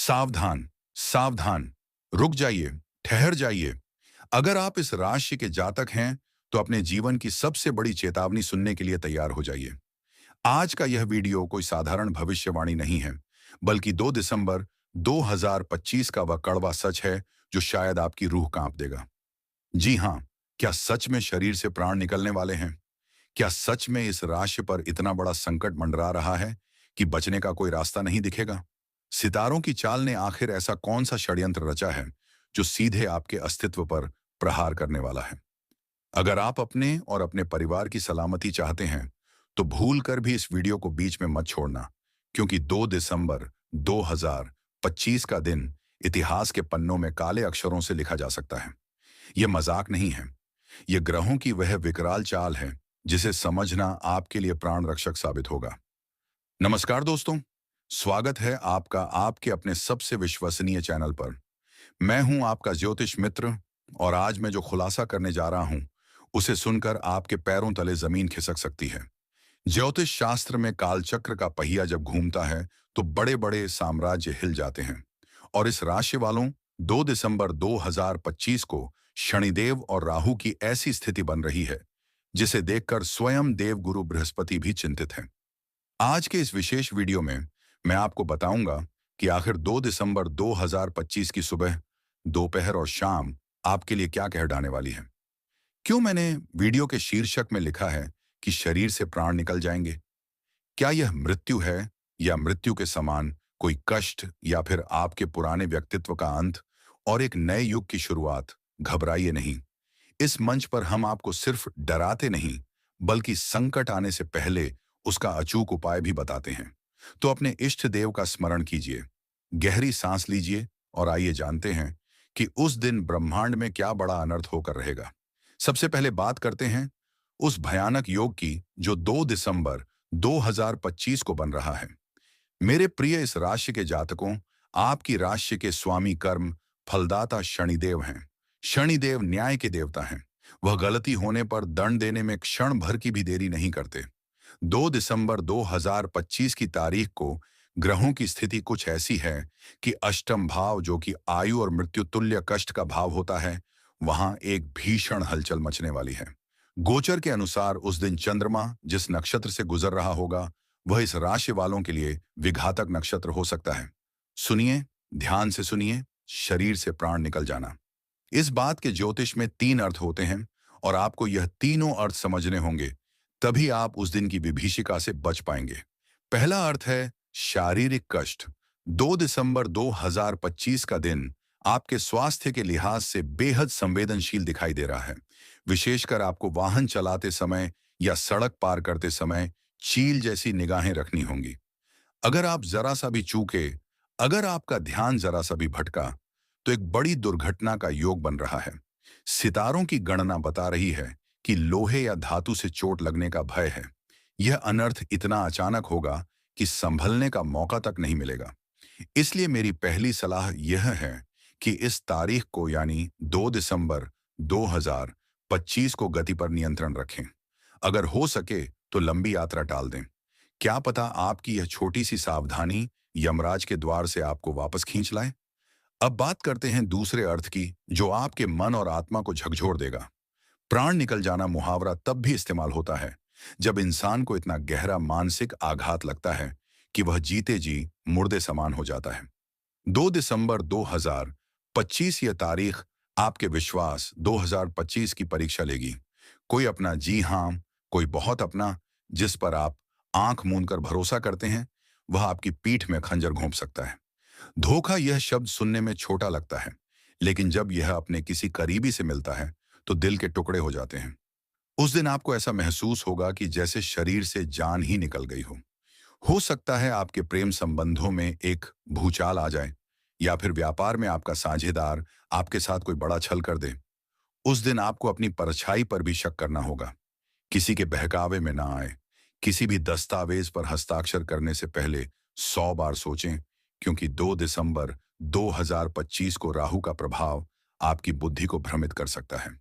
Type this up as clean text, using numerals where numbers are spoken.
सावधान, सावधान, रुक जाइए, ठहर जाइए। अगर आप इस राशि के जातक हैं, तो अपने जीवन की सबसे बड़ी चेतावनी सुनने के लिए तैयार हो जाइए। आज का यह वीडियो कोई साधारण भविष्यवाणी नहीं है, बल्कि 2 दिसंबर 2025 का वह कड़वा सच है, जो शायद आपकी रूह कांप देगा। जी हाँ, क्या सच में शरीर से प्राण निकलने वाले हैं? क्या सच में इस राशि पर इतना बड़ा संकट मंडरा रहा है कि बचने का कोई रास्ता नहीं दिखेगा? सितारों की चाल ने आखिर ऐसा कौन सा षड्यंत्र रचा है, जो सीधे आपके अस्तित्व पर प्रहार करने वाला है? अगर आप अपने और अपने परिवार की सलामती चाहते हैं, तो भूल कर भी इस वीडियो को बीच में मत छोड़ना, क्योंकि 2 दिसंबर 2025 का दिन इतिहास के पन्नों में काले अक्षरों से लिखा जा सकता है। यह मजाक नहीं है। यह ग्रहों की वह विकराल चाल है, जिसे समझना आपके लिए प्राण रक्षक साबित होगा। नमस्कार दोस्तों, स्वागत है आपका आपके अपने सबसे विश्वसनीय चैनल पर। मैं हूं आपका ज्योतिष मित्र, और आज मैं जो खुलासा करने जा रहा हूं, उसे सुनकर आपके पैरों तले जमीन खिसक सकती है। ज्योतिष शास्त्र में कालचक्र का पहिया जब घूमता है, तो बड़े बड़े साम्राज्य हिल जाते हैं। और इस राशि वालों, 2 दिसंबर 2025 को शनिदेव और राहु की ऐसी स्थिति बन रही है, जिसे देखकर स्वयं देवगुरु बृहस्पति भी चिंतित हैं। आज के इस विशेष वीडियो में मैं आपको बताऊंगा कि आखिर 2 दिसंबर 2025 की सुबह, दोपहर और शाम आपके लिए क्या कह डालने वाली है। क्यों मैंने वीडियो के शीर्षक में लिखा है कि शरीर से प्राण निकल जाएंगे? क्या यह मृत्यु है, या मृत्यु के समान कोई कष्ट, या फिर आपके पुराने व्यक्तित्व का अंत और एक नए युग की शुरुआत? घबराइए नहीं। इस मंच पर हम आपको सिर्फ डराते नहीं, बल्कि संकट आने से पहले उसका अचूक उपाय भी बताते हैं। तो अपने इष्ट देव का स्मरण कीजिए, गहरी सांस लीजिए, और आइए जानते हैं कि उस दिन ब्रह्मांड में क्या बड़ा अनर्थ होकर रहेगा। सबसे पहले बात करते हैं उस भयानक योग की, जो 2 दिसंबर 2025 को बन रहा है। मेरे प्रिय इस राशि के जातकों, आपकी राशि के स्वामी कर्म फलदाता शनिदेव हैं। शनिदेव न्याय के देवता हैं। वह गलती होने पर दंड देने में क्षण भर की भी देरी नहीं करते। 2 दिसंबर 2025 की तारीख को ग्रहों की स्थिति कुछ ऐसी है कि अष्टम भाव, जो कि आयु और मृत्यु तुल्य कष्ट का भाव होता है, वहां एक भीषण हलचल मचने वाली है। गोचर के अनुसार उस दिन चंद्रमा जिस नक्षत्र से गुजर रहा होगा, वह इस राशि वालों के लिए विघातक नक्षत्र हो सकता है। सुनिए, ध्यान से सुनिए। शरीर से प्राण निकल जाना, इस बात के ज्योतिष में 3 अर्थ होते हैं, और आपको यह तीनों अर्थ समझने होंगे, तभी आप उस दिन की विभीषिका से बच पाएंगे। पहला अर्थ है शारीरिक कष्ट। 2 दिसंबर 2025 का दिन आपके स्वास्थ्य के लिहाज से बेहद संवेदनशील दिखाई दे रहा है। विशेषकर आपको वाहन चलाते समय या सड़क पार करते समय चील जैसी निगाहें रखनी होंगी। अगर आप जरा सा भी चूके, अगर आपका ध्यान जरा सा भी भटका, तो एक बड़ी दुर्घटना का योग बन रहा है। सितारों की गणना बता रही है कि लोहे या धातु से चोट लगने का भय है। यह अनर्थ इतना अचानक होगा कि संभलने का मौका तक नहीं मिलेगा। इसलिए मेरी पहली सलाह यह है कि इस तारीख को, यानी 2 दिसंबर 2025 को गति पर नियंत्रण रखें। अगर हो सके तो लंबी यात्रा टाल दें। क्या पता आपकी यह छोटी सी सावधानी यमराज के द्वार से आपको वापस खींच लाए। अब बात करते हैं दूसरे अर्थ की, जो आपके मन और आत्मा को झकझोर देगा। प्राण निकल जाना मुहावरा तब भी इस्तेमाल होता है, जब इंसान को इतना गहरा मानसिक आघात लगता है कि वह जीते जी मुर्दे समान हो जाता है। 2 दिसंबर 2025 यह तारीख आपके विश्वास 2025 की परीक्षा लेगी। कोई अपना जी हाँ, कोई बहुत अपना, जिस पर आप आंख मूंद कर भरोसा करते हैं, वह आपकी पीठ में खंजर घोंप सकता है। धोखा यह शब्द सुनने में छोटा लगता है, लेकिन जब यह अपने किसी करीबी से मिलता है, तो दिल के टुकड़े हो जाते हैं। उस दिन आपको ऐसा महसूस होगा कि जैसे शरीर से जान ही निकल गई हो। हो सकता है आपके प्रेम संबंधों में एक भूचाल आ जाए, या फिर व्यापार में आपका साझेदार आपके साथ कोई बड़ा छल कर दे। उस दिन आपको अपनी परछाई पर भी शक करना होगा। किसी के बहकावे में ना आए। किसी भी दस्तावेज पर हस्ताक्षर करने से पहले 100 बार सोचें, क्योंकि 2 दिसंबर 2025 को राहु का प्रभाव आपकी बुद्धि को भ्रमित कर सकता है।